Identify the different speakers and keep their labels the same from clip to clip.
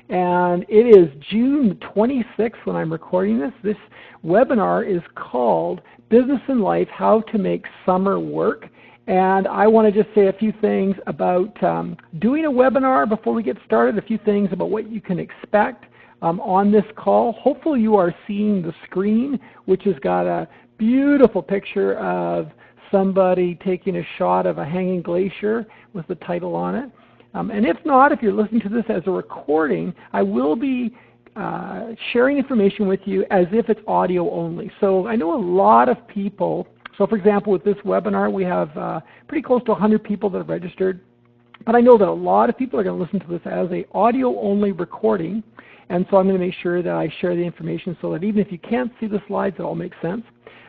Speaker 1: And it is June 26th when I'm recording this. This webinar is called Business and Life, How to Make Summer Work. And I want to just say a few things about doing a webinar before we get started, a few things about what you can expect on this call. Hopefully you are seeing the screen, which has got a beautiful picture of somebody taking a shot of a hanging glacier with the title on it. And if not, if you're listening to this as a recording, I will be sharing information with you as if it's audio only. So I know a lot of people, so for example with this webinar we have pretty close to 100 people that have registered, but I know that a lot of people are going to listen to this as a audio only recording, and so I'm going to make sure that I share the information so that even if you can't see the slides, it all makes sense.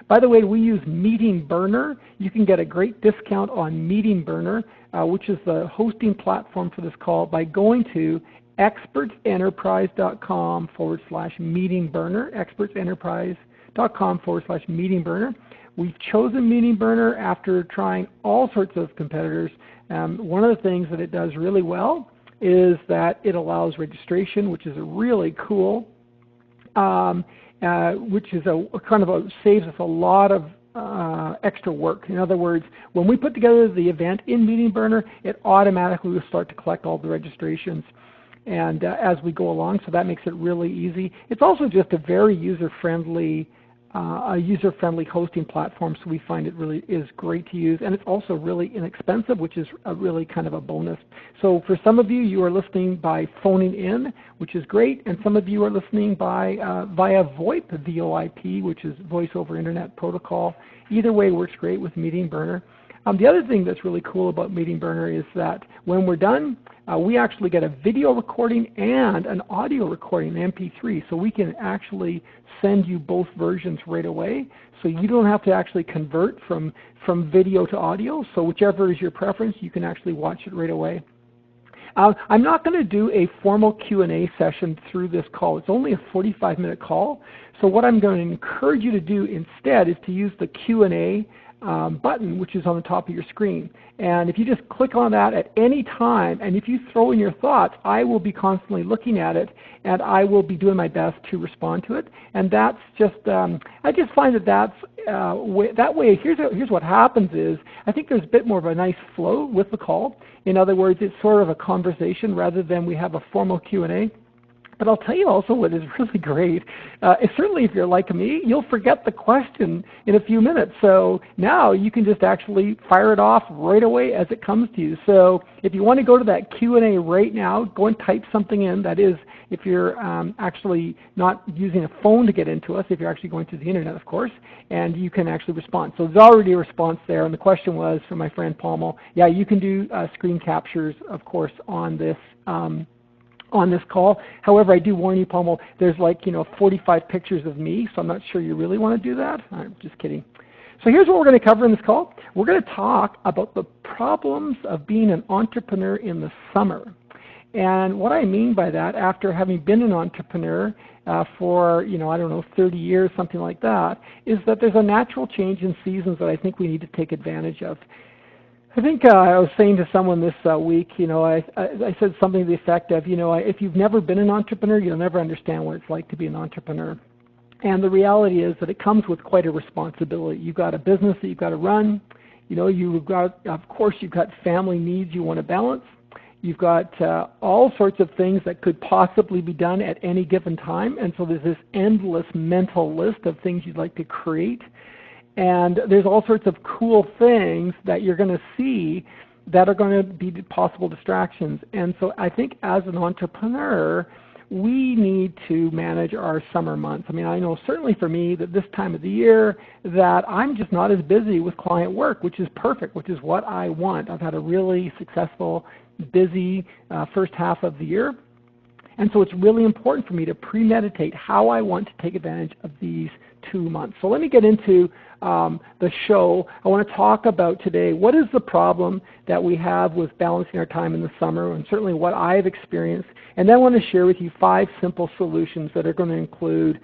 Speaker 1: By the way, we use Meeting Burner. You can get a great discount on Meeting Burner, which is the hosting platform for this call, by going to expertsenterprise.com/Meeting Burner, expertsenterprise.com/Meeting Burner. We've chosen Meeting Burner after trying all sorts of competitors. One of the things that it does really well is that it allows registration, which is really cool. Which is saves us a lot of extra work. In other words, when we put together the event in Meeting Burner, it automatically will start to collect all the registrations and as we go along, so that makes it really easy. It's also just a very user-friendly hosting platform, so we find it really is great to use, and it's also really inexpensive, which is really kind of a bonus. So for some of you, you are listening by phoning in, which is great, and some of you are listening by via VoIP, VoIP, which is Voice over Internet Protocol. Either way works great with Meeting Burner. The other thing that's really cool about Meeting Burner is that when we're done, we actually get a video recording and an audio recording, MP3, so we can actually send you both versions right away. So you don't have to actually convert from video to audio, so whichever is your preference, you can actually watch it right away. I'm not going to do a formal Q&A session through this call. It's only a 45-minute call, so what I'm going to encourage you to do instead is to use the Q&A button, which is on the top of your screen. And if you just click on that at any time, and if you throw in your thoughts, I will be constantly looking at it, and I will be doing my best to respond to it. And that's just, I just find that that way, here's what happens is, I think there's a bit more of a nice flow with the call. In other words, it's sort of a conversation rather than we have a formal Q&A. But I'll tell you also what is really great, is certainly if you're like me, you'll forget the question in a few minutes. So now you can just actually fire it off right away as it comes to you. So if you want to go to that Q&A right now, go and type something in. That is, if you're actually not using a phone to get into us, if you're actually going through the internet, of course, and you can actually respond. So there's already a response there, and the question was from my friend Pommel. Yeah, you can do screen captures, of course, on this call. However, I do warn you, Pommel, there's 45 pictures of me, so I'm not sure you really want to do that. I'm just kidding. So here's what we're going to cover in this call. We're going to talk about the problems of being an entrepreneur in the summer. And what I mean by that, after having been an entrepreneur for, 30 years, something like that, is that there's a natural change in seasons that I think we need to take advantage of. I think I was saying to someone this week, I said something to the effect of, if you've never been an entrepreneur, you'll never understand what it's like to be an entrepreneur. And the reality is that it comes with quite a responsibility. You've got a business that you've got to run. You've got family needs you want to balance. You've got all sorts of things that could possibly be done at any given time. And so there's this endless mental list of things you'd like to create. And there's all sorts of cool things that you're going to see that are going to be possible distractions. And so I think as an entrepreneur, we need to manage our summer months. I mean, I know certainly for me that this time of the year that I'm just not as busy with client work, which is perfect, which is what I want. I've had a really successful, busy first half of the year. And so it's really important for me to premeditate how I want to take advantage of these 2 months. So let me get into the show. I want to talk about today what is the problem that we have with balancing our time in the summer, and certainly what I've experienced. And then I want to share with you 5 simple solutions that are going to include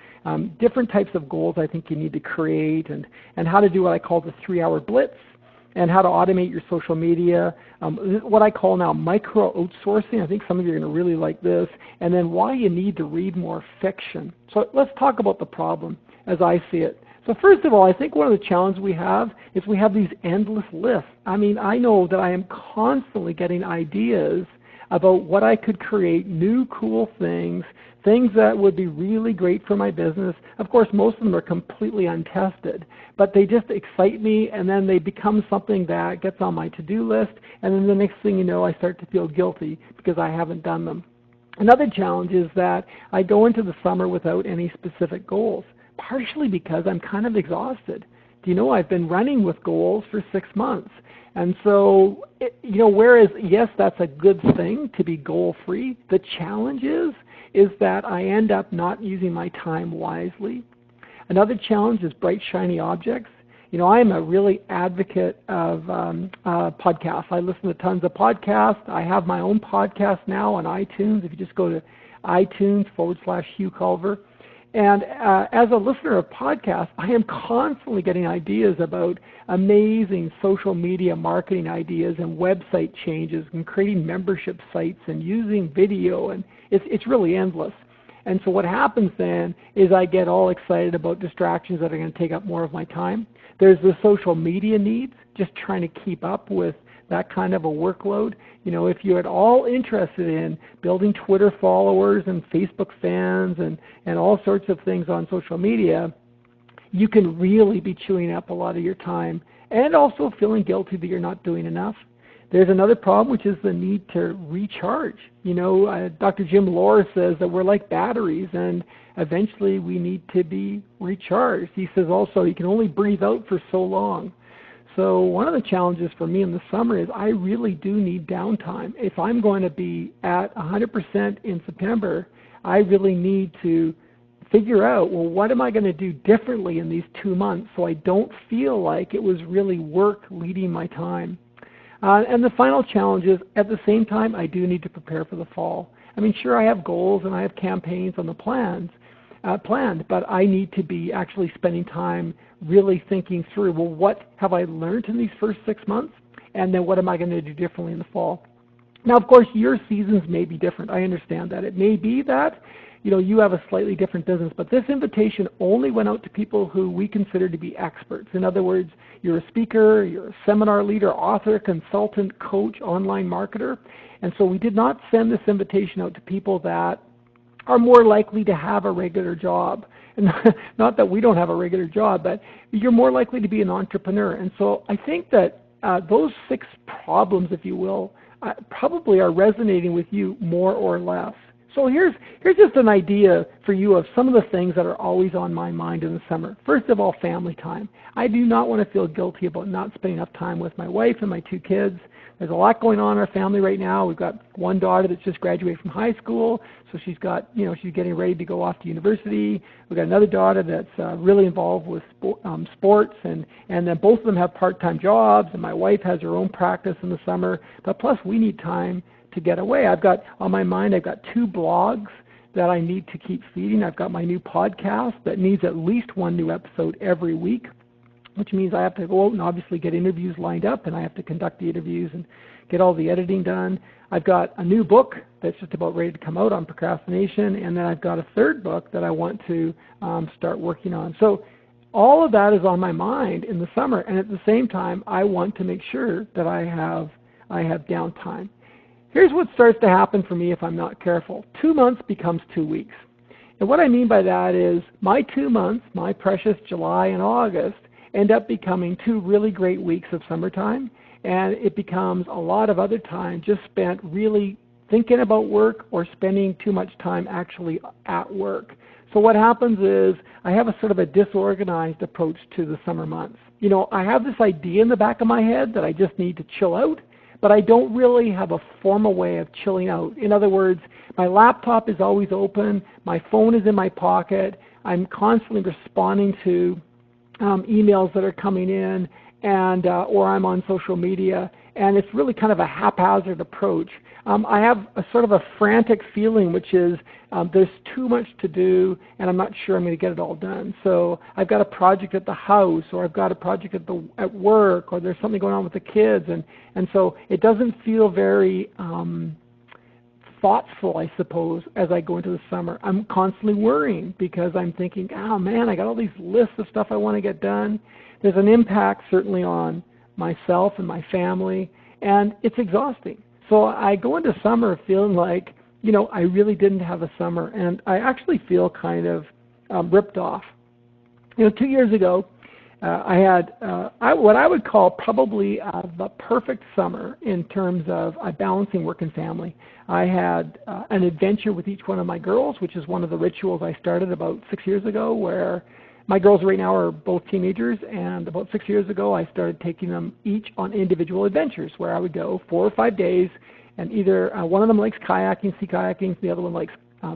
Speaker 1: different types of goals I think you need to create, and how to do what I call the 3-hour Blitz, and how to automate your social media, what I call now micro outsourcing. I think some of you are going to really like this, and then why you need to read more fiction. So let's talk about the problem as I see it. So first of all, I think one of the challenges we have is we have these endless lists. I mean, I know that I am constantly getting ideas about what I could create, new cool things that would be really great for my business. Of course, most of them are completely untested, but they just excite me, and then they become something that gets on my to-do list, and then the next thing you know, I start to feel guilty because I haven't done them. Another challenge is that I go into the summer without any specific goals, partially because I'm kind of exhausted. Do you know, I've been running with goals for 6 months. And so, whereas, yes, that's a good thing to be goal-free, the challenge is that I end up not using my time wisely. Another challenge is bright, shiny objects. I am a really advocate of podcasts. I listen to tons of podcasts. I have my own podcast now on iTunes. If you just go to iTunes/Hugh Culver. And as a listener of podcasts, I am constantly getting ideas about amazing social media marketing ideas and website changes and creating membership sites and using video, and it's really endless. And so what happens then is I get all excited about distractions that are going to take up more of my time. There's the social media needs, just trying to keep up with that kind of a workload. If you're at all interested in building Twitter followers and Facebook fans and all sorts of things on social media, you can really be chewing up a lot of your time and also feeling guilty that you're not doing enough. There's another problem, which is the need to recharge. Dr. Jim Lohr says that we're like batteries, and eventually we need to be recharged. He says also you can only breathe out for so long. So one of the challenges for me in the summer is I really do need downtime. If I'm going to be at 100% in September, I really need to figure out, well, what am I going to do differently in these 2 months so I don't feel like it was really work leading my time. And the final challenge is, at the same time, I do need to prepare for the fall. I mean, sure, I have goals and I have campaigns on the planned, but I need to be actually spending time really thinking through, well, what have I learned in these first 6 months, and then what am I going to do differently in the fall? Now, of course, your seasons may be different. I understand that. It may be that you have a slightly different business, but this invitation only went out to people who we consider to be experts. In other words, you're a speaker, you're a seminar leader, author, consultant, coach, online marketer, and so we did not send this invitation out to people that are more likely to have a regular job. And not that we don't have a regular job, but you're more likely to be an entrepreneur. And so I think that those 6 problems, if you will, probably are resonating with you more or less. So here's just an idea for you of some of the things that are always on my mind in the summer. First of all, family time. I do not want to feel guilty about not spending enough time with my wife and my 2 kids. There's a lot going on in our family right now. We've got one daughter that's just graduated from high school, so she's got, she's getting ready to go off to university. We've got another daughter that's really involved with sports, and then both of them have part-time jobs, and my wife has her own practice in the summer. But plus, we need time to get away. I've got 2 blogs that I need to keep feeding. I've got my new podcast that needs at least 1 new episode every week, which means I have to go out and obviously get interviews lined up, and I have to conduct the interviews and get all the editing done. I've got a new book that's just about ready to come out on procrastination, and then I've got a 3rd book that I want to start working on. So all of that is on my mind in the summer, and at the same time, I want to make sure that I have downtime. Here's what starts to happen for me if I'm not careful. 2 months becomes 2 weeks. And what I mean by that is my 2 months, my precious July and August, end up becoming 2 really great weeks of summertime, and it becomes a lot of other time just spent really thinking about work or spending too much time actually at work. So what happens is I have a sort of a disorganized approach to the summer months. I have this idea in the back of my head that I just need to chill out, but I don't really have a formal way of chilling out. In other words, my laptop is always open, my phone is in my pocket, I'm constantly responding to emails that are coming in, and or I'm on social media, and it's really kind of a haphazard approach. I have a sort of a frantic feeling, which is there's too much to do, and I'm not sure I'm going to get it all done. So I've got a project at the house, or I've got a project at work, or there's something going on with the kids, and so it doesn't feel very thoughtful, I suppose, as I go into the summer. I'm constantly worrying because I'm thinking, oh man, I got all these lists of stuff I want to get done. There's an impact certainly on myself and my family, and it's exhausting. So I go into summer feeling like, I really didn't have a summer, and I actually feel kind of ripped off. 2 years ago, I had what I would call probably the perfect summer in terms of balancing work and family. I had an adventure with each one of my girls, which is one of the rituals I started about 6 years ago, where my girls right now are both teenagers, and about 6 years ago I started taking them each on individual adventures where I would go 4 or 5 days, and either one of them likes kayaking, sea kayaking, the other one likes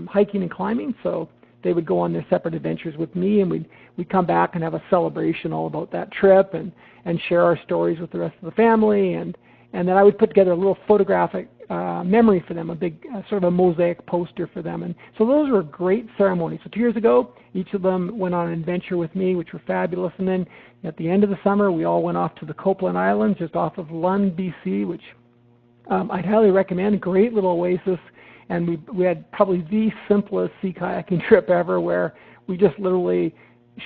Speaker 1: hiking and climbing, so they would go on their separate adventures with me, and we'd come back and have a celebration all about that trip and share our stories with the rest of the family, and then I would put together a little photographic memory for them, a big sort of a mosaic poster for them. And so those were great ceremonies. So 2 years ago, each of them went on an adventure with me, which were fabulous. And then at the end of the summer, we all went off to the Copeland Islands, just off of Lund, BC, which I'd highly recommend. A great little oasis. And we had probably the simplest sea kayaking trip ever, where we just literally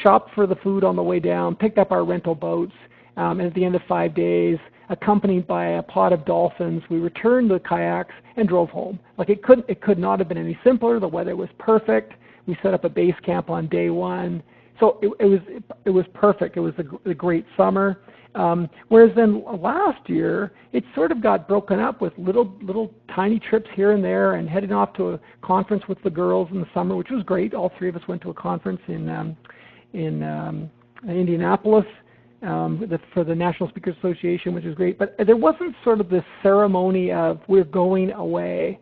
Speaker 1: shopped for the food on the way down, picked up our rental boats, and at the end of 5 days, accompanied by a pod of dolphins, we returned the kayaks and drove home. Like it could not have been any simpler. The weather was perfect. We set up a base camp on day one, so it was perfect. It was a great summer. Whereas then last year, it sort of got broken up with little tiny trips here and there, and heading off to a conference with the girls in the summer, which was great. All three of us went to a conference in Indianapolis. For the National Speakers Association, which is great, but there wasn't sort of this ceremony of we're going away.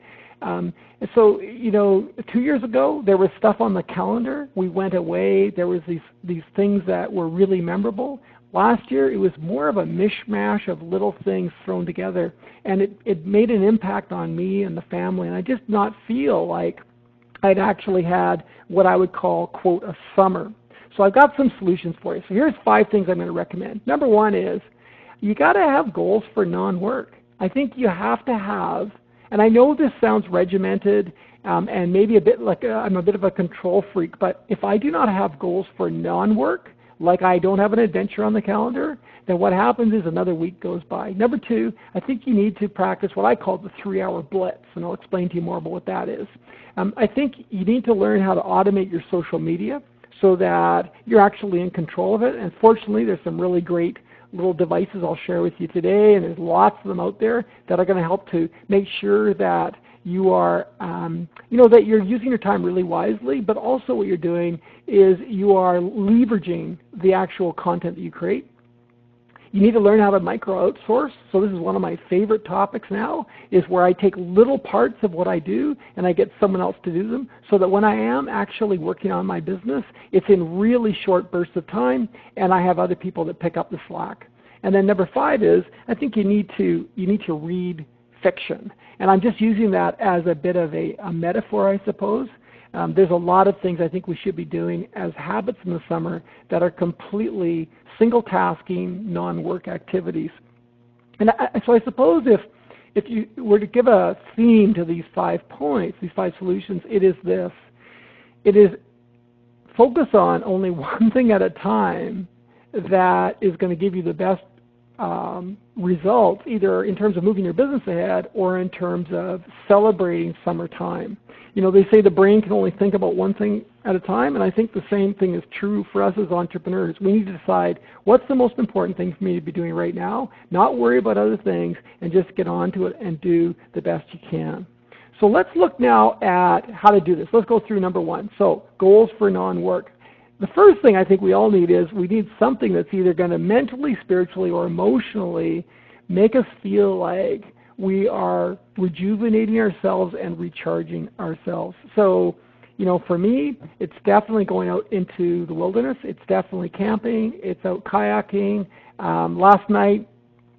Speaker 1: So 2 years ago there was stuff on the calendar. We went away. There was these things that were really memorable. Last year it was more of a mishmash of little things thrown together, and it made an impact on me and the family, and I just not feel like I'd actually had what I would call, quote, a summer. So I've got some solutions for you. So here's 5 things I'm going to recommend. Number 1 is you got to have goals for non-work. I think you have to have, and I know this sounds regimented and maybe a bit like I'm a bit of a control freak, but if I do not have goals for non-work, like I don't have an adventure on the calendar, then what happens is another week goes by. Number 2, I think you need to practice what I call the 3-hour Blitz, and I'll explain to you more about what that is. I think you need to learn how to automate your social media so that you're actually in control of it. And fortunately, there's some really great little devices I'll share with you today, and there's lots of them out there that are going to help to make sure that you are, that you're using your time really wisely, but also what you're doing is you are leveraging the actual content that you create. You need to learn how to micro-outsource. So this is one of my favorite topics now, is where I take little parts of what I do and I get someone else to do them, so that when I am actually working on my business, it's in really short bursts of time, and I have other people that pick up the slack. And then number 5 is, I think you need to read fiction. And I'm just using that as a bit of a metaphor, I suppose. There's a lot of things I think we should be doing as habits in the summer that are completely single-tasking, non-work activities. And so I suppose if you were to give a theme to these 5 points, these 5 solutions, it is this. It is focus on only one thing at a time that is going to give you the best results, either in terms of moving your business ahead or in terms of celebrating summertime. They say the brain can only think about one thing at a time, and I think the same thing is true for us as entrepreneurs. We need to decide what's the most important thing for me to be doing right now, not worry about other things, and just get on to it and do the best you can. So let's look now at how to do this. Let's go through number 1. So goals for non-work. The first thing I think we all need is we need something that's either going to mentally, spiritually, or emotionally make us feel like we are rejuvenating ourselves and recharging ourselves. So, for me, it's definitely going out into the wilderness. It's definitely camping. It's out kayaking. Last night,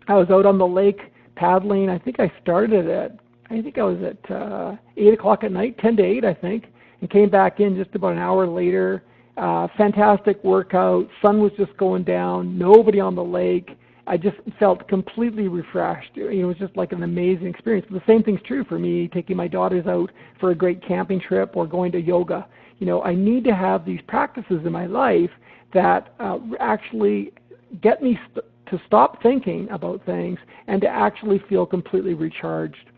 Speaker 1: I was out on the lake paddling. I think I started I was at 8 o'clock at night, 10 to 8, I think, and came back in just about an hour later. Fantastic workout. Sun was just going down. Nobody on the lake. I just felt completely refreshed. It was just like an amazing experience. The same thing's true for me taking my daughters out for a great camping trip or going to yoga. I need to have these practices in my life that actually get me to stop thinking about things and to actually feel completely recharged.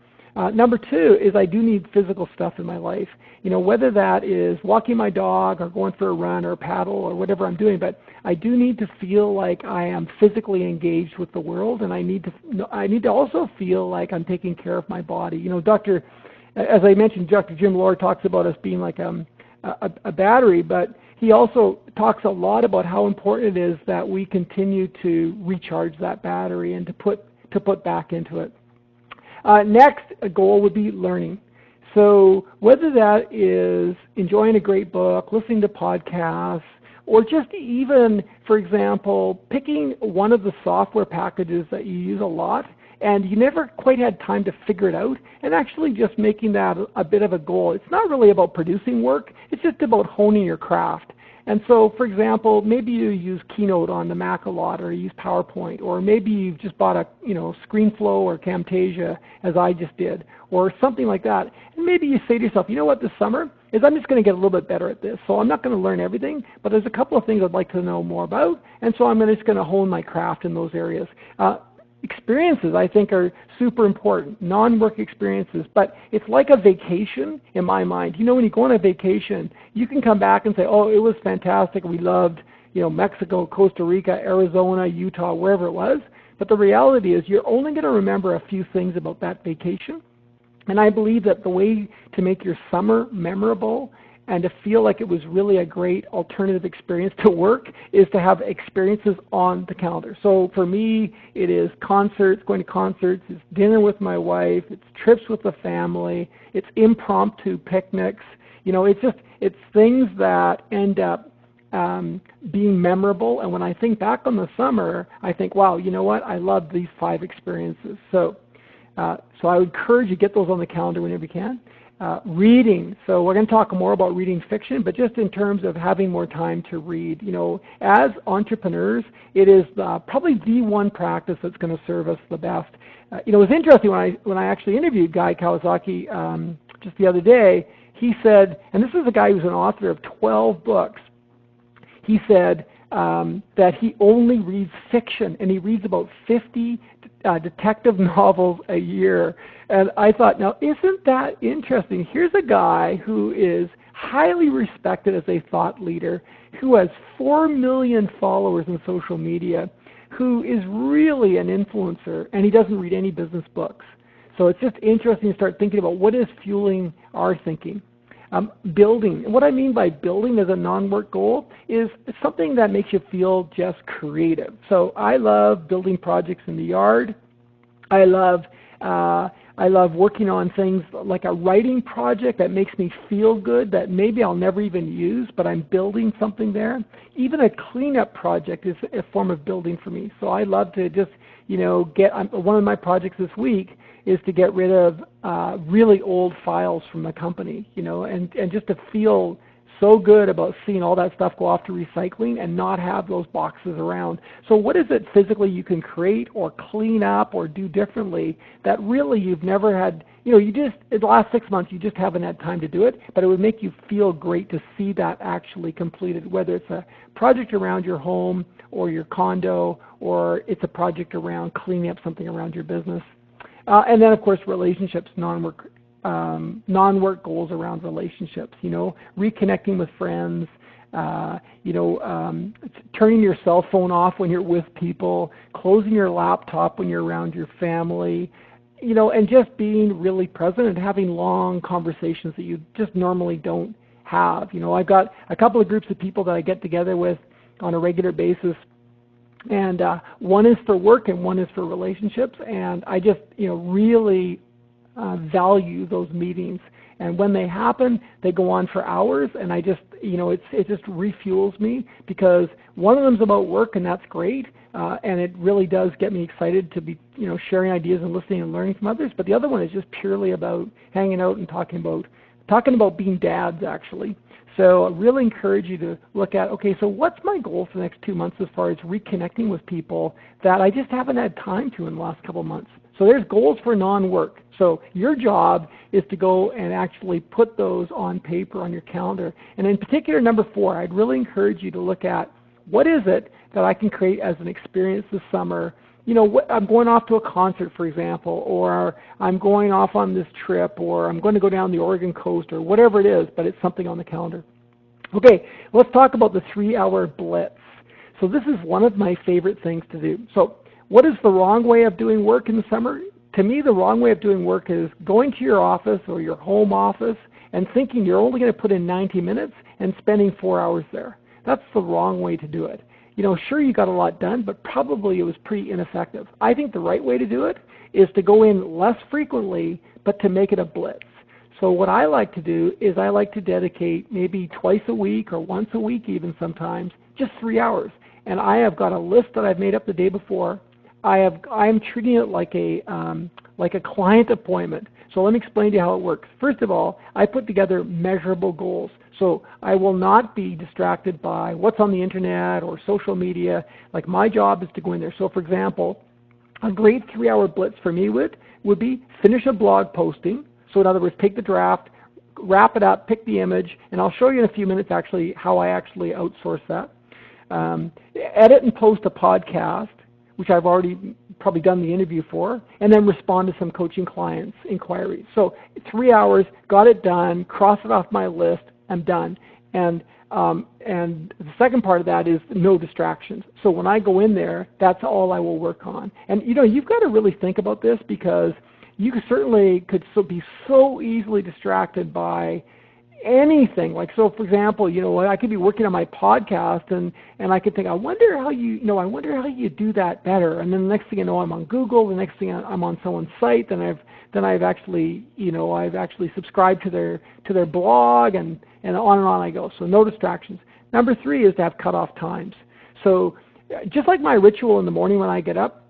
Speaker 1: Number two is I do need physical stuff in my life, whether that is walking my dog or going for a run or a paddle or whatever I'm doing, but I do need to feel like I am physically engaged with the world, and I need to also feel like I'm taking care of my body. As I mentioned, Dr. Jim Lohr talks about us being like a battery, but he also talks a lot about how important it is that we continue to recharge that battery and to put back into it. Next, a goal would be learning. So whether that is enjoying a great book, listening to podcasts, or just even, for example, picking one of the software packages that you use a lot and you never quite had time to figure it out, and actually just making that a bit of a goal. It's not really about producing work, it's just about honing your craft. And so, for example, maybe you use Keynote on the Mac a lot, or you use PowerPoint, or maybe you've just bought a ScreenFlow or Camtasia, as I just did, or something like that. And maybe you say to yourself, you know what, this summer is I'm just going to get a little bit better at this. So I'm not going to learn everything, but there's a couple of things I'd like to know more about, and so I'm just going to hone my craft in those areas. Experiences, I think, are super important, non-work experiences, but it's like a vacation in my mind. When you go on a vacation, you can come back and say, oh, it was fantastic, we loved Mexico, Costa Rica, Arizona, Utah, wherever it was, but the reality is you're only going to remember a few things about that vacation, and I believe that the way to make your summer memorable and to feel like it was really a great alternative experience to work is to have experiences on the calendar. So for me, it is concerts, going to concerts, it's dinner with my wife, it's trips with the family, it's impromptu picnics. It's things that end up being memorable. And when I think back on the summer, I think, wow, you know what? I love these 5 experiences. So I would encourage you to get those on the calendar whenever you can. Reading. So we're going to talk more about reading fiction, but just in terms of having more time to read. As entrepreneurs, it is probably the one practice that's going to serve us the best. It was interesting when I actually interviewed Guy Kawasaki just the other day. He said, and this is a guy who's an author of 12 books, he said that he only reads fiction, and he reads about 50 detective novels a year. And I thought, now isn't that interesting? Here's a guy who is highly respected as a thought leader, who has 4 million followers in social media, who is really an influencer, and he doesn't read any business books. So it's just interesting to start thinking about what is fueling our thinking. Building. And what I mean by building as a non-work goal is something that makes you feel just creative. So I love building projects in the yard. I love working on things like a writing project that makes me feel good that maybe I'll never even use, but I'm building something there. Even a cleanup project is a form of building for me. So I love to just, one of my projects this week is to get rid of really old files from the company, and just to feel so good about seeing all that stuff go off to recycling and not have those boxes around. So what is it physically you can create or clean up or do differently that really you've never had, in the last 6 months you just haven't had time to do it, but it would make you feel great to see that actually completed, whether it's a project around your home or your condo, or it's a project around cleaning up something around your business. And then, of course, relationships, non-work goals around relationships, reconnecting with friends, turning your cell phone off when you're with people, closing your laptop when you're around your family, and just being really present and having long conversations that you just normally don't have. I've got a couple of groups of people that I get together with on a regular basis, and one is for work and one is for relationships, and I just really value those meetings. And when they happen, they go on for hours, and I just, it just refuels me, because one of them's about work, and that's great, and it really does get me excited to be, sharing ideas and listening and learning from others. But the other one is just purely about hanging out and talking about being dads, actually. So I really encourage you to look at, okay, so what's my goal for the next 2 months as far as reconnecting with people that I just haven't had time to in the last couple of months. So there's goals for non-work. So your job is to go and actually put those on paper on your calendar. And in particular, number 4, I'd really encourage you to look at what is it that I can create as an experience this summer. I'm going off to a concert, for example, or I'm going off on this trip, or I'm going to go down the Oregon coast, or whatever it is, but it's something on the calendar. Okay, let's talk about the 3-hour Blitz. So this is one of my favorite things to do. So what is the wrong way of doing work in the summer? To me, the wrong way of doing work is going to your office or your home office and thinking you're only going to put in 90 minutes and spending 4 hours there. That's the wrong way to do it. Sure, you got a lot done, but probably it was pretty ineffective. I think the right way to do it is to go in less frequently, but to make it a blitz. So what I like to do is I like to dedicate maybe twice a week or once a week even sometimes, just 3 hours. And I have got a list that I've made up the day before. I'm treating it like a client appointment. So let me explain to you how it works. First of all, I put together measurable goals. So I will not be distracted by what's on the internet or social media. Like, my job is to go in there. So for example, a great 3-hour blitz for me would be finish a blog posting. So in other words, take the draft, wrap it up, pick the image, and I'll show you in a few minutes actually how I actually outsource that. Edit and post a podcast, which I've already probably done the interview for, and then respond to some coaching clients' inquiries. So 3 hours, got it done, cross it off my list, I'm done. And the second part of that is no distractions. So when I go in there, that's all I will work on. And you've got to really think about this, because you certainly could be so easily distracted by anything. Like, so for example, I could be working on my podcast and I could think, I wonder how you do that better. And then the next thing you know, I'm on Google. The next thing I'm on someone's site. Then I've actually subscribed to their blog, and on I go. So no distractions. Number 3 is to have cutoff times. So just like my ritual in the morning when I get up,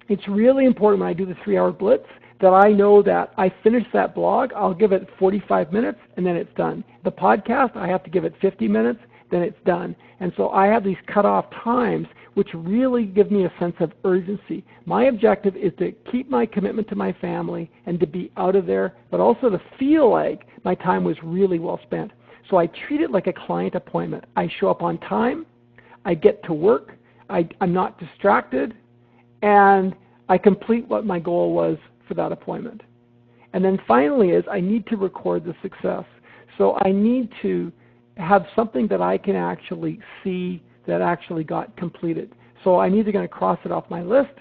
Speaker 1: it's really important when I do the 3-hour blitz that I know that I finish that blog, I'll give it 45 minutes, and then it's done. The podcast, I have to give it 50 minutes, then it's done. And so I have these cutoff times, which really give me a sense of urgency. My objective is to keep my commitment to my family and to be out of there, but also to feel like my time was really well spent. So I treat it like a client appointment. I show up on time, I get to work, I'm not distracted, and I complete what my goal was for that appointment. And then finally is I need to record the success. So I need to have something that I can actually see that actually got completed. So I'm either going to cross it off my list,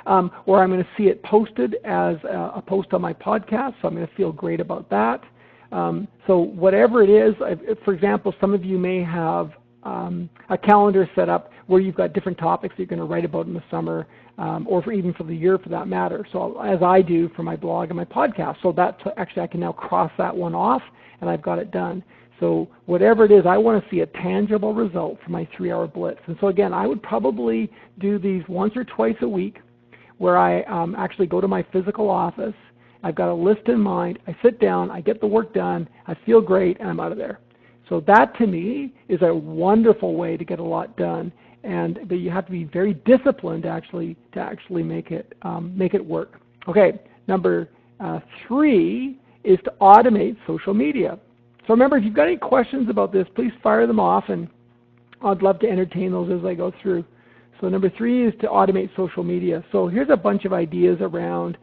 Speaker 1: or I'm going to see it posted as a post on my podcast, so I'm going to feel great about that. So whatever it is, for example, some of you may have a calendar set up where you've got different topics that you're going to write about in the summer, or even for the year for that matter. So as I do for my blog and my podcast. So that actually I can now cross that one off, and I've got it done. So whatever it is, I want to see a tangible result for my 3-hour blitz. And so again, I would probably do these once or twice a week, where I actually go to my physical office. I've got a list in mind. I sit down, I get the work done, I feel great, and I'm out of there. So that to me is a wonderful way to get a lot done, but you have to be very disciplined to actually make it work. Okay, number 3 is to automate social media. So remember, if you've got any questions about this, please fire them off, and I'd love to entertain those as I go through. So number 3 is to automate social media. So here's a bunch of ideas around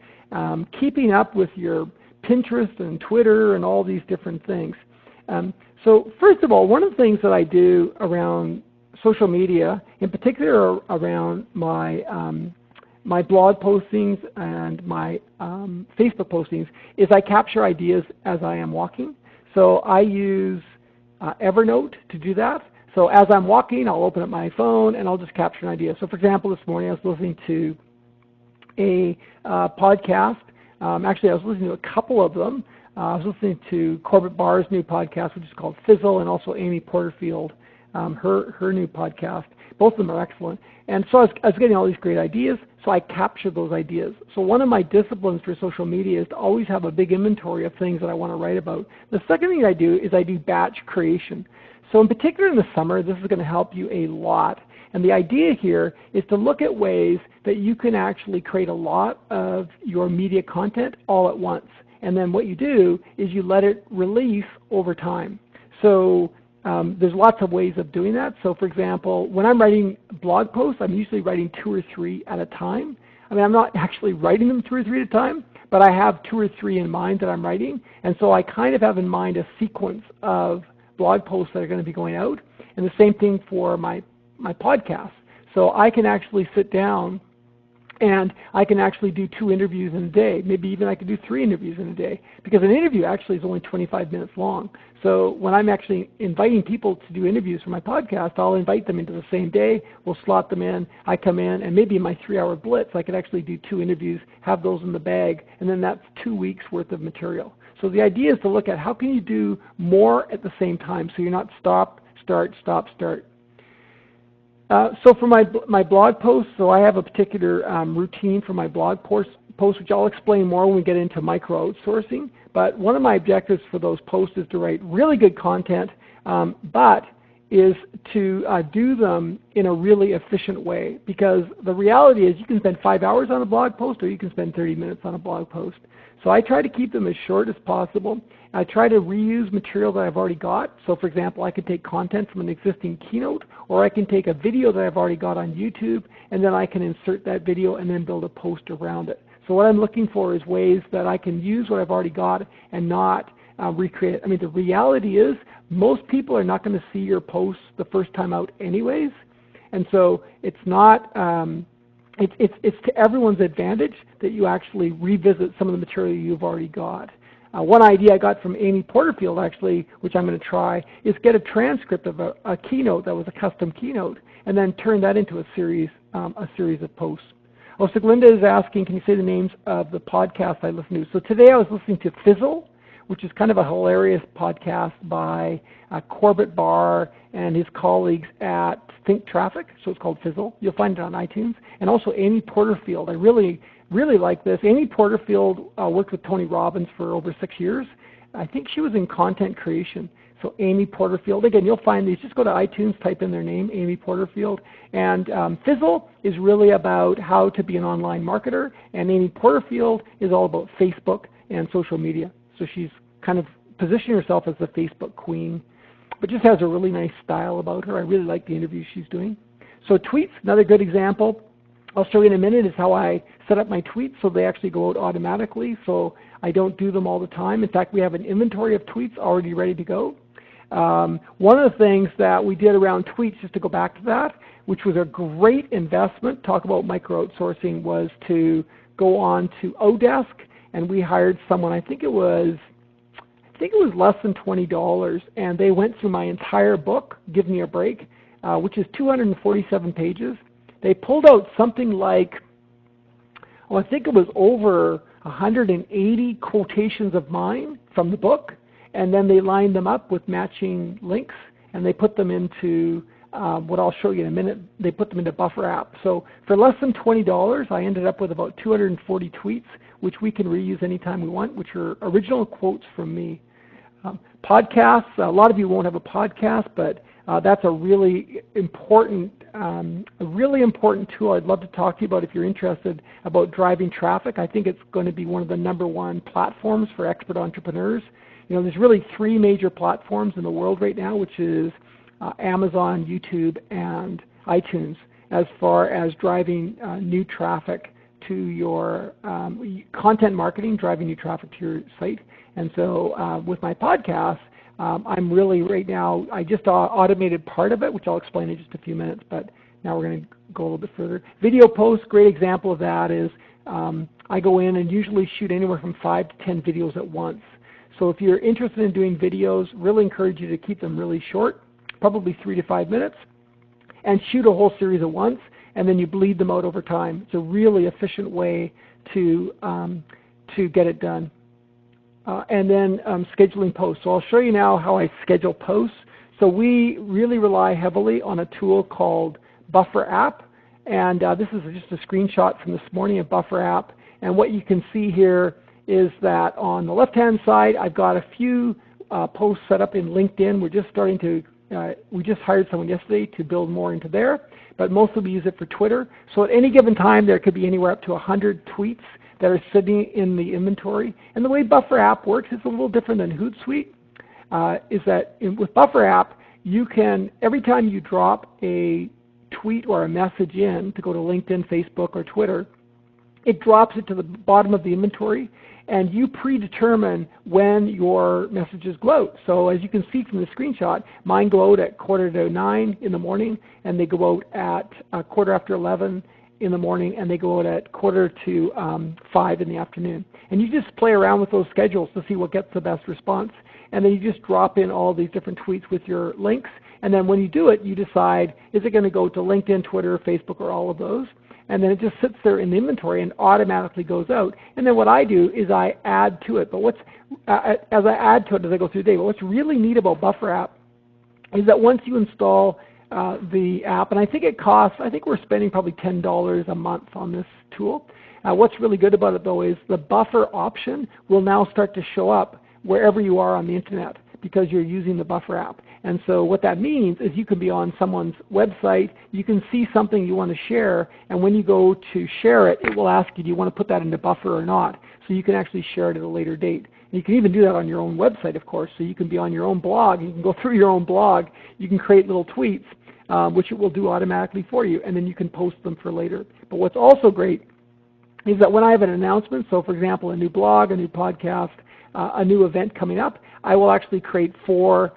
Speaker 1: keeping up with your Pinterest and Twitter and all these different things. So first of all, one of the things that I do around social media, in particular around my my blog postings and my Facebook postings, is I capture ideas as I am walking. So I use Evernote to do that. So as I'm walking, I'll open up my phone and I'll just capture an idea. So for example, this morning I was listening to a podcast. Actually, I was listening to a couple of them. I was listening to Corbett Barr's new podcast, which is called Fizzle, and also Amy Porterfield, her new podcast. Both of them are excellent. And so I was getting all these great ideas, so I captured those ideas. So one of my disciplines for social media is to always have a big inventory of things that I want to write about. The second thing I do is I do batch creation. So in particular in the summer, this is going to help you a lot. And the idea here is to look at ways that you can actually create a lot of your media content all at once. And then what you do is you let it release over time. So there's lots of ways of doing that. So for example, when I'm writing blog posts, I'm usually writing 2 or 3 at a time. I mean, I'm not actually writing them 2 or 3 at a time, but I have 2 or 3 in mind that I'm writing. And so I kind of have in mind a sequence of blog posts that are going to be going out. And the same thing for my podcast. So I can actually sit down and I can actually do 2 interviews in a day. Maybe even I could do 3 interviews in a day, because an interview actually is only 25 minutes long. So when I'm actually inviting people to do interviews for my podcast, I'll invite them into the same day. We'll slot them in. I come in, and maybe in my 3-hour blitz, I could actually do 2 interviews, have those in the bag, and then that's 2 weeks worth of material. So the idea is to look at how can you do more at the same time, so you're not stop, start, stop, start. So for my blog posts, so I have a particular routine for my blog posts, which I'll explain more when we get into micro outsourcing. But one of my objectives for those posts is to write really good content, but is to do them in a really efficient way. Because the reality is you can spend 5 hours on a blog post, or you can spend 30 minutes on a blog post. So I try to keep them as short as possible. I try to reuse material that I've already got. So for example, I can take content from an existing keynote, or I can take a video that I've already got on YouTube, and then I can insert that video and then build a post around it. So what I'm looking for is ways that I can use what I've already got and not recreate it. I mean, the reality is most people are not going to see your posts the first time out anyways. And so it's not, it's to everyone's advantage that you actually revisit some of the material you've already got. One idea I got from Amy Porterfield, actually, which I'm going to try, is get a transcript of a keynote that was a custom keynote, and then turn that into a series of posts. Oh, so Glinda is asking, can you say the names of the podcasts I listen to? So today I was listening to Fizzle, which is kind of a hilarious podcast by Corbett Barr and his colleagues at Think Traffic. So it's called Fizzle. You'll find it on iTunes. And also Amy Porterfield. I really like this. Amy Porterfield worked with Tony Robbins for over 6 years. I think she was in content creation. So Amy Porterfield. Again, you'll find these. Just go to iTunes, type in their name, Amy Porterfield. And Fizzle is really about how to be an online marketer. And Amy Porterfield is all about Facebook and social media. So she's kind of positioning herself as the Facebook queen, but just has a really nice style about her. I really like the interviews she's doing. So tweets, another good example. I'll show you in a minute is how I set up my tweets so they actually go out automatically. So I don't do them all the time. In fact, we have an inventory of tweets already ready to go. One of the things that we did around tweets, just to go back to that, which was a great investment, talk about micro outsourcing, was to go on to Odesk, and we hired someone, I think it was less than $20, and they went through my entire book, Give Me a Break, which is 247 pages. They pulled out something like, I think it was over 180 quotations of mine from the book, and then they lined them up with matching links, and they put them into what I'll show you in a minute. They put them into Buffer app. So for less than $20, I ended up with about 240 tweets, which we can reuse anytime we want, which are original quotes from me. Podcasts, a lot of you won't have a podcast, but that's a really important tool I'd love to talk to you about if you're interested about driving traffic. I think it's going to be one of the #1 platforms for expert entrepreneurs. You know, there's really 3 major platforms in the world right now, which is Amazon, YouTube, and iTunes, as far as driving new traffic to your content marketing, driving new traffic to your site. And so with my podcast, I'm really right now, I just automated part of it, which I'll explain in just a few minutes, but now we're going to go a little bit further. Video posts, great example of that is I go in and usually shoot anywhere from 5 to 10 videos at once. So if you're interested in doing videos, really encourage you to keep them really short, probably 3 to 5 minutes, and shoot a whole series at once, and then you bleed them out over time. It's a really efficient way to get it done. And then scheduling posts. So I'll show you now how I schedule posts. So we really rely heavily on a tool called Buffer app. And this is just a screenshot from this morning of Buffer app. And what you can see here is that on the left-hand side, I've got a few posts set up in LinkedIn. We're just starting to, we just hired someone yesterday to build more into there, but mostly we use it for Twitter. So at any given time, there could be anywhere up to 100 tweets that are sitting in the inventory. And the way Buffer app works is a little different than Hootsuite, is that with Buffer app, you can, every time you drop a tweet or a message in to go to LinkedIn, Facebook, or Twitter, it drops it to the bottom of the inventory, and you predetermine when your messages go out. So as you can see from the screenshot, mine go out at 8:45 in the morning, and they go out at 11:15 in the morning, and they go out at 4:45 in the afternoon. And you just play around with those schedules to see what gets the best response. And then you just drop in all these different tweets with your links. And then when you do it, you decide, is it going to go to LinkedIn, Twitter, Facebook, or all of those? And then it just sits there in the inventory and automatically goes out. And then what I do is I add to it. But as I add to it as I go through the day, but what's really neat about Buffer app is that once you install the app, and I think it costs, I think we're spending probably $10 a month on this tool. What's really good about it though is the buffer option will now start to show up wherever you are on the internet because you're using the Buffer app. And so what that means is you can be on someone's website, you can see something you want to share, and when you go to share it, it will ask you, do you want to put that into Buffer or not? So you can actually share it at a later date. And you can even do that on your own website, of course, so you can be on your own blog, you can go through your own blog, you can create little tweets, which it will do automatically for you, and then you can post them for later. But what's also great is that when I have an announcement, so for example, a new blog, a new podcast, a new event coming up, I will actually create 4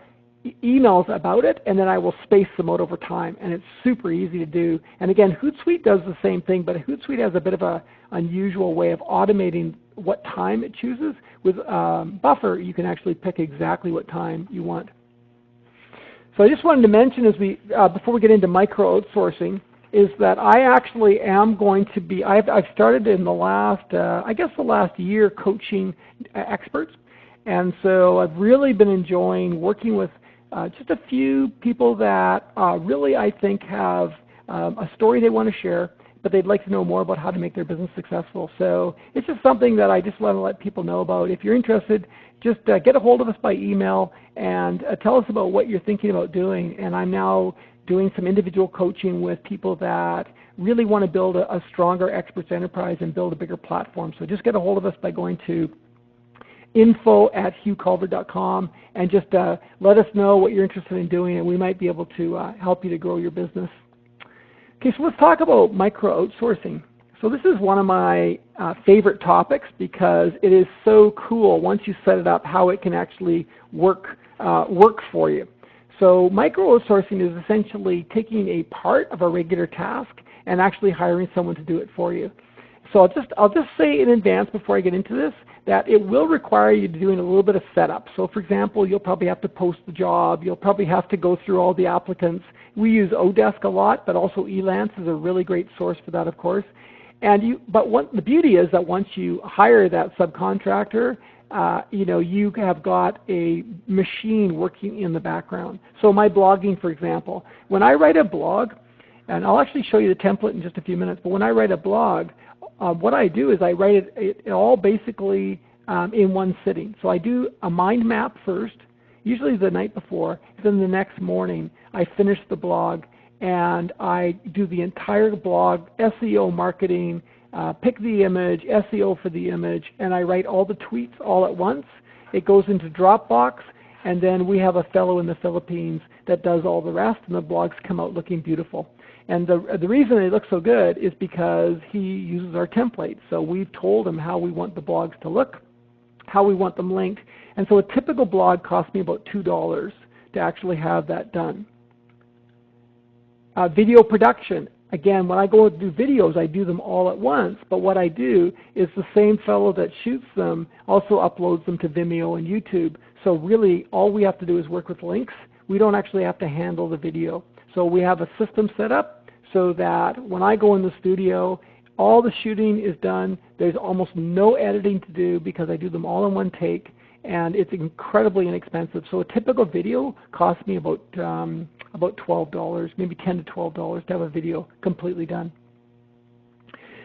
Speaker 1: emails about it, and then I will space them out over time, and it's super easy to do. And again, Hootsuite does the same thing, but Hootsuite has a bit of an unusual way of automating what time it chooses. With Buffer, you can actually pick exactly what time you want. So I just wanted to mention as we, before we get into micro outsourcing, is that I actually am going to be, I've started in the last, I guess the last year coaching experts. And so I've really been enjoying working with just a few people that really I think have a story they want to share, but they'd like to know more about how to make their business successful. So it's just something that I just want to let people know about. If you're interested, just get a hold of us by email and tell us about what you're thinking about doing. And I'm now doing some individual coaching with people that really want to build a stronger experts enterprise and build a bigger platform. So just get a hold of us by going to info@hughculver.com and just let us know what you're interested in doing, and we might be able to help you to grow your business. Okay, so let's talk about micro outsourcing. So this is one of my favorite topics because it is so cool once you set it up how it can actually work for you. So micro outsourcing is essentially taking a part of a regular task and actually hiring someone to do it for you. So I'll just say in advance before I get into this that it will require you doing a little bit of setup. So for example, you'll probably have to post the job. You'll probably have to go through all the applicants. We use Odesk a lot, but also Elance is a really great source for that, of course. But the beauty is that once you hire that subcontractor, you have got a machine working in the background. So my blogging, for example, when I write a blog, and I'll actually show you the template in just a few minutes, but when I write a blog, what I do is I write it all basically in one sitting. So I do a mind map first, usually the night before, then the next morning I finish the blog and I do the entire blog, SEO marketing, pick the image, SEO for the image, and I write all the tweets all at once. It goes into Dropbox, and then we have a fellow in the Philippines that does all the rest, and the blogs come out looking beautiful. And the reason they look so good is because he uses our template. So we've told him how we want the blogs to look, how we want them linked. And so a typical blog costs me about $2 to actually have that done. Video production. Again, when I go to do videos, I do them all at once. But what I do is the same fellow that shoots them also uploads them to Vimeo and YouTube. So really, all we have to do is work with links. We don't actually have to handle the video. So we have a system set up so that when I go in the studio, all the shooting is done. There's almost no editing to do because I do them all in one take, and it's incredibly inexpensive. So a typical video costs me about about $12, maybe $10 to $12 to have a video completely done.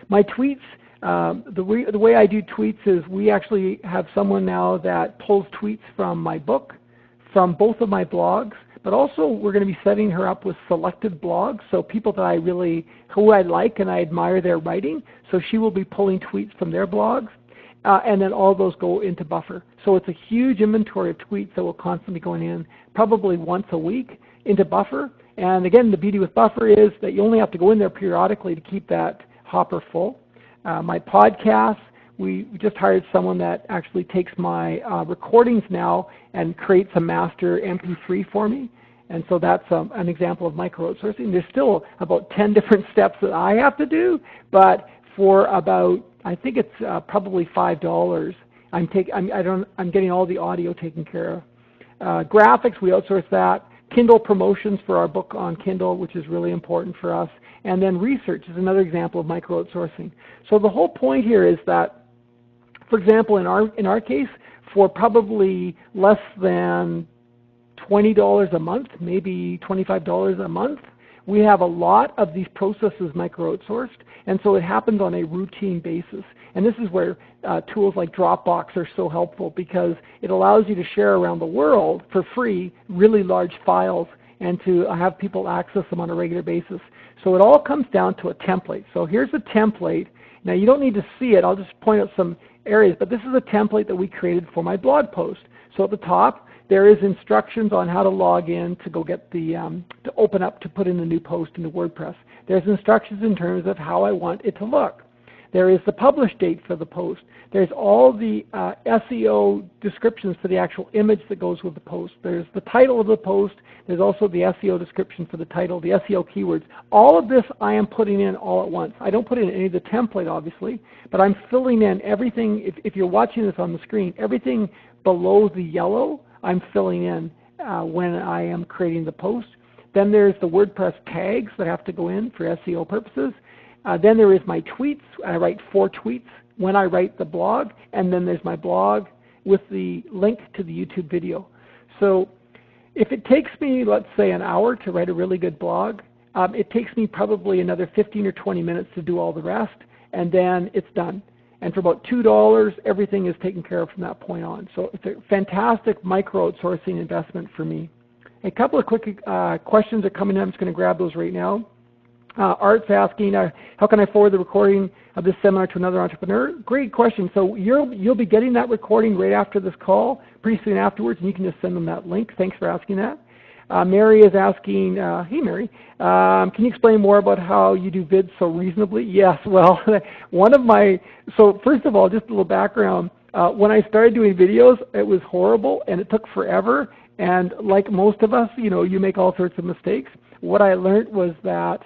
Speaker 1: My tweets, the way I do tweets is we actually have someone now that pulls tweets from my book, from both of my blogs, but also we're going to be setting her up with selected blogs, so people that who I like and I admire their writing, so she will be pulling tweets from their blogs, and then all those go into Buffer. So it's a huge inventory of tweets that will constantly be going in, probably once a week, into Buffer. And again, the beauty with Buffer is that you only have to go in there periodically to keep that hopper full. My podcasts, we just hired someone that actually takes my recordings now and creates a master MP3 for me. And so that's an example of micro outsourcing. There's still about 10 different steps that I have to do, but for about, I think it's probably $5, I'm getting all the audio taken care of. Graphics, we outsource that. Kindle promotions for our book on Kindle, which is really important for us. And then research is another example of micro outsourcing. So the whole point here is that, for example, in our case, for probably less than $20 a month, maybe $25 a month, we have a lot of these processes micro outsourced, and so it happens on a routine basis. And this is where tools like Dropbox are so helpful, because it allows you to share around the world for free really large files and to have people access them on a regular basis. So it all comes down to a template. So here's a template. Now you don't need to see it. I'll just point out some areas, but this is a template that we created for my blog post. So at the top, there is instructions on how to log in to go get the, to open up to put in the new post into WordPress. There's instructions in terms of how I want it to look. There is the publish date for the post. There's all the SEO descriptions for the actual image that goes with the post. There's the title of the post. There's also the SEO description for the title, the SEO keywords. All of this I am putting in all at once. I don't put in any of the template, obviously, but I'm filling in everything. If you're watching this on the screen, everything below the yellow, I'm filling in when I am creating the post. Then there's the WordPress tags that have to go in for SEO purposes. Then there is my tweets. I write 4 tweets when I write the blog, and then there's my blog with the link to the YouTube video. So if it takes me, let's say, an hour to write a really good blog, it takes me probably another 15 or 20 minutes to do all the rest, and then it's done. And for about $2, everything is taken care of from that point on. So it's a fantastic micro outsourcing investment for me. A couple of quick questions are coming in. I'm just going to grab those right now. Art's asking, how can I forward the recording of this seminar to another entrepreneur? Great question. So you'll be getting that recording right after this call, pretty soon afterwards, and you can just send them that link. Thanks for asking that. Mary is asking, hey Mary, can you explain more about how you do vids so reasonably? Yes, well, so first of all, just a little background. When I started doing videos, it was horrible and it took forever. And like most of us, you make all sorts of mistakes. What I learned was that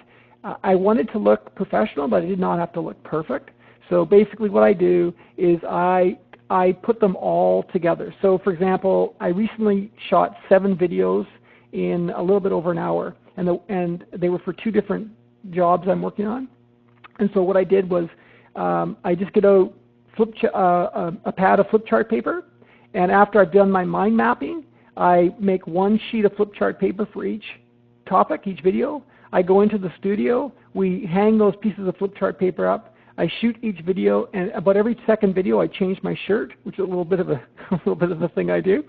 Speaker 1: I wanted to look professional, but I did not have to look perfect. So basically what I do is I put them all together. So for example, I recently shot 7 videos in a little bit over an hour, and they were for 2 different jobs I'm working on. And so what I did was I just get a pad of flip chart paper, and after I've done my mind mapping, I make 1 sheet of flip chart paper for each topic, each video. I go into the studio, we hang those pieces of flip chart paper up, I shoot each video, and about every second video I change my shirt, which is a little bit of a thing I do.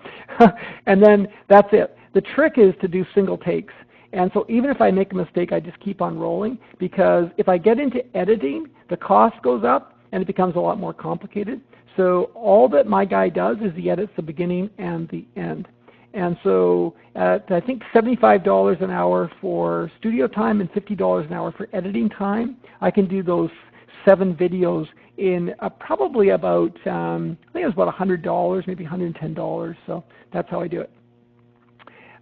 Speaker 1: And then that's it. The trick is to do single takes. And so even if I make a mistake, I just keep on rolling, because if I get into editing, the cost goes up and it becomes a lot more complicated. So all that my guy does is he edits the beginning and the end. And so at, I think, $75 an hour for studio time and $50 an hour for editing time, I can do those 7 videos in probably about, I think it was about $100, maybe $110. So that's how I do it.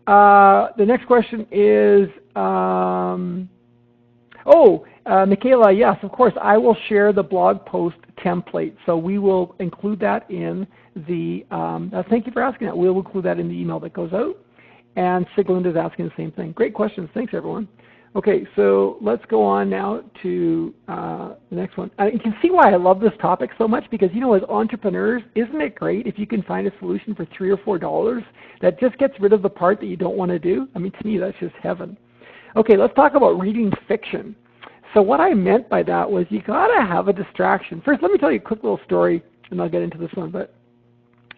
Speaker 1: The next question is, Michaela, yes, of course, I will share the blog post template. So we will include that in the, thank you for asking that. We'll include that in the email that goes out. And Siglinda is asking the same thing. Great questions. Thanks, everyone. Okay, so let's go on now to the next one. You can see why I love this topic so much, because, as entrepreneurs, isn't it great if you can find a solution for $3 or $4 that just gets rid of the part that you don't want to do? I mean, to me, that's just heaven. Okay, let's talk about reading fiction. So what I meant by that was you got to have a distraction. First, let me tell you a quick little story, and I'll get into this one. But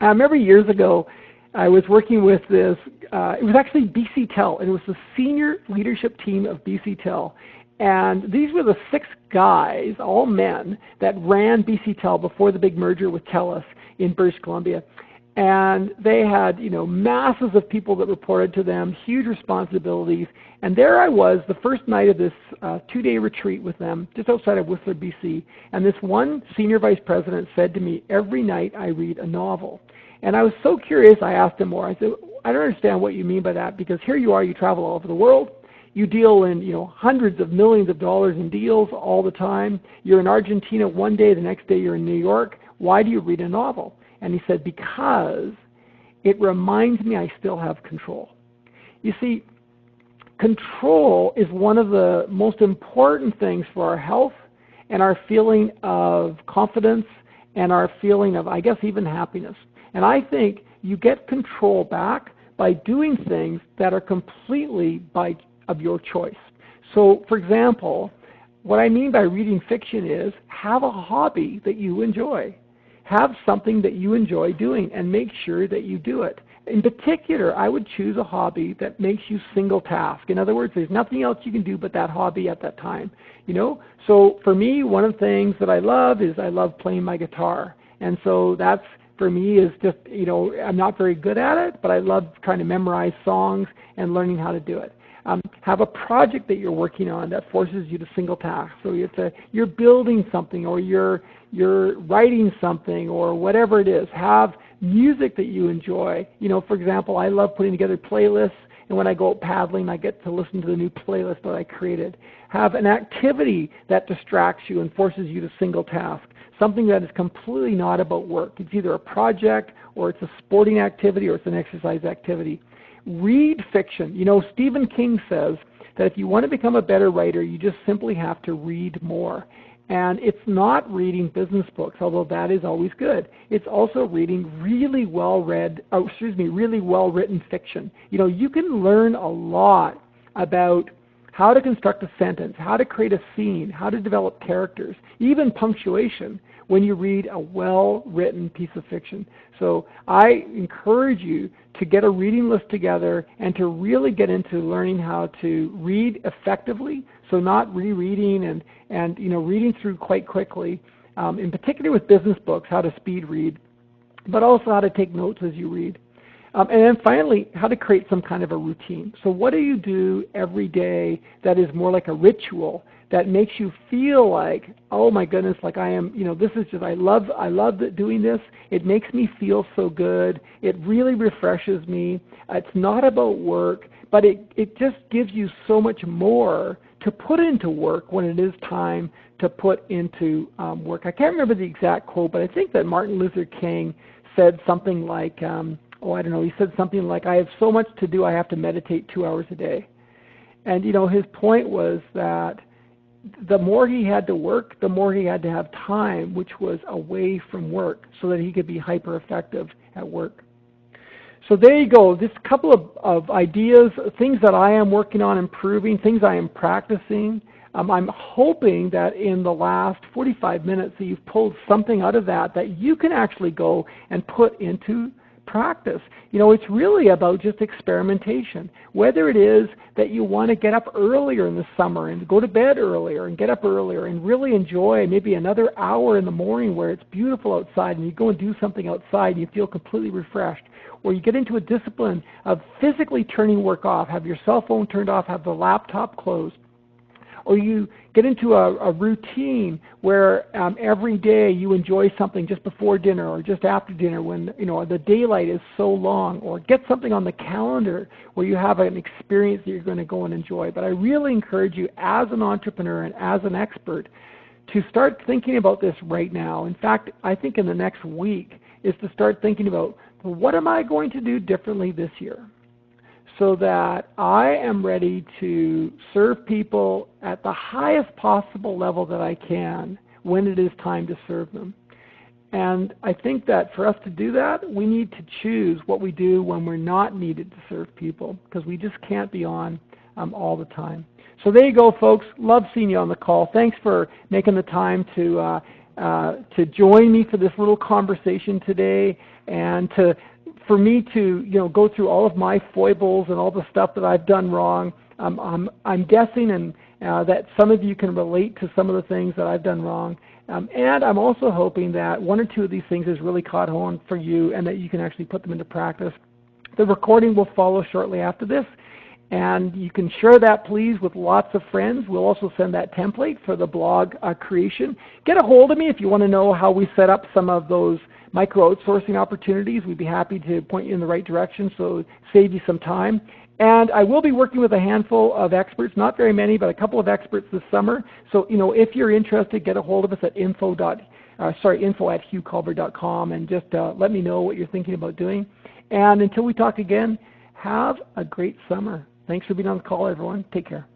Speaker 1: I remember years ago, I was working with this, it was actually BC Tel, and it was the senior leadership team of BC Tel. And these were the 6 guys, all men, that ran BC Tel before the big merger with TELUS in British Columbia. And they had, masses of people that reported to them, huge responsibilities. And there I was, the first night of this 2-day retreat with them, just outside of Whistler, BC. And this one senior vice president said to me, every night I read a novel. And I was so curious, I asked him more. I said, I don't understand what you mean by that, because here you are, you travel all over the world. You deal in, hundreds of millions of dollars in deals all the time. You're in Argentina one day, the next day you're in New York. Why do you read a novel? And he said, because it reminds me I still have control. You see, control is one of the most important things for our health and our feeling of confidence and our feeling of, I guess, even happiness. And I think you get control back by doing things that are completely of your choice. So, for example, what I mean by reading fiction is have a hobby that you enjoy. Have something that you enjoy doing and make sure that you do it. In particular, I would choose a hobby that makes you single task. In other words, there's nothing else you can do but that hobby at that time. So for me, one of the things that I love is I love playing my guitar. And so that's, for me, is just, I'm not very good at it, but I love trying to memorize songs and learning how to do it. Have a project that you're working on that forces you to single task. So you're building something, or you're writing something, or whatever it is. Have music that you enjoy. For example, I love putting together playlists, and when I go out paddling, I get to listen to the new playlist that I created. Have an activity that distracts you and forces you to single task. Something that is completely not about work. It's either a project, or it's a sporting activity, or it's an exercise activity. Read fiction. Stephen King says that if you want to become a better writer, you just simply have to read more. And it's not reading business books, although that is always good. It's also reading really well-written fiction. You can learn a lot about how to construct a sentence, how to create a scene, how to develop characters, even punctuation when you read a well-written piece of fiction. So I encourage you to get a reading list together and to really get into learning how to read effectively, so not rereading and reading through quite quickly, in particular with business books, how to speed read, but also how to take notes as you read. And then finally, how to create some kind of a routine. So what do you do every day that is more like a ritual that makes you feel like, oh my goodness, like I am, this is just, I love doing this. It makes me feel so good. It really refreshes me. It's not about work, but it just gives you so much more to put into work when it is time to put into work. I can't remember the exact quote, but I think that Martin Luther King said something like, he said something like, I have so much to do, I have to meditate 2 hours a day. And, his point was that the more he had to work, the more he had to have time, which was away from work, so that he could be hyper effective at work. So there you go, just a couple of ideas, things that I am working on improving, things I am practicing. I'm hoping that in the last 45 minutes that you've pulled something out of that you can actually go and put into practice. It's really about just experimentation. Whether it is that you want to get up earlier in the summer and go to bed earlier and get up earlier and really enjoy maybe another hour in the morning where it's beautiful outside and you go and do something outside and you feel completely refreshed. Or you get into a discipline of physically turning work off, have your cell phone turned off, have the laptop closed. Or you get into a routine where every day you enjoy something just before dinner or just after dinner when the daylight is so long, or get something on the calendar where you have an experience that you're going to go and enjoy. But I really encourage you as an entrepreneur and as an expert to start thinking about this right now. In fact, I think in the next week is to start thinking about, what am I going to do differently this year? so that I am ready to serve people at the highest possible level that I can when it is time to serve them. And I think that for us to do that, we need to choose what we do when we're not needed to serve people, because we just can't be on all the time. So there you go, folks. Love seeing you on the call. Thanks for making the time to join me for this little conversation today, and for me to go through all of my foibles and all the stuff that I've done wrong. I'm guessing and that some of you can relate to some of the things that I've done wrong. And I'm also hoping that one or two of these things has really caught on for you and that you can actually put them into practice. The recording will follow shortly after this, and you can share that, please, with lots of friends. We'll also send that template for the blog creation. Get a hold of me if you want to know how we set up some of those micro outsourcing opportunities. We'd be happy to point you in the right direction, so save you some time. And I will be working with a handful of experts, not very many, but a couple of experts this summer. So, if you're interested, get a hold of us at info@hughculver.com and just let me know what you're thinking about doing. And until we talk again, have a great summer. Thanks for being on the call, everyone. Take care.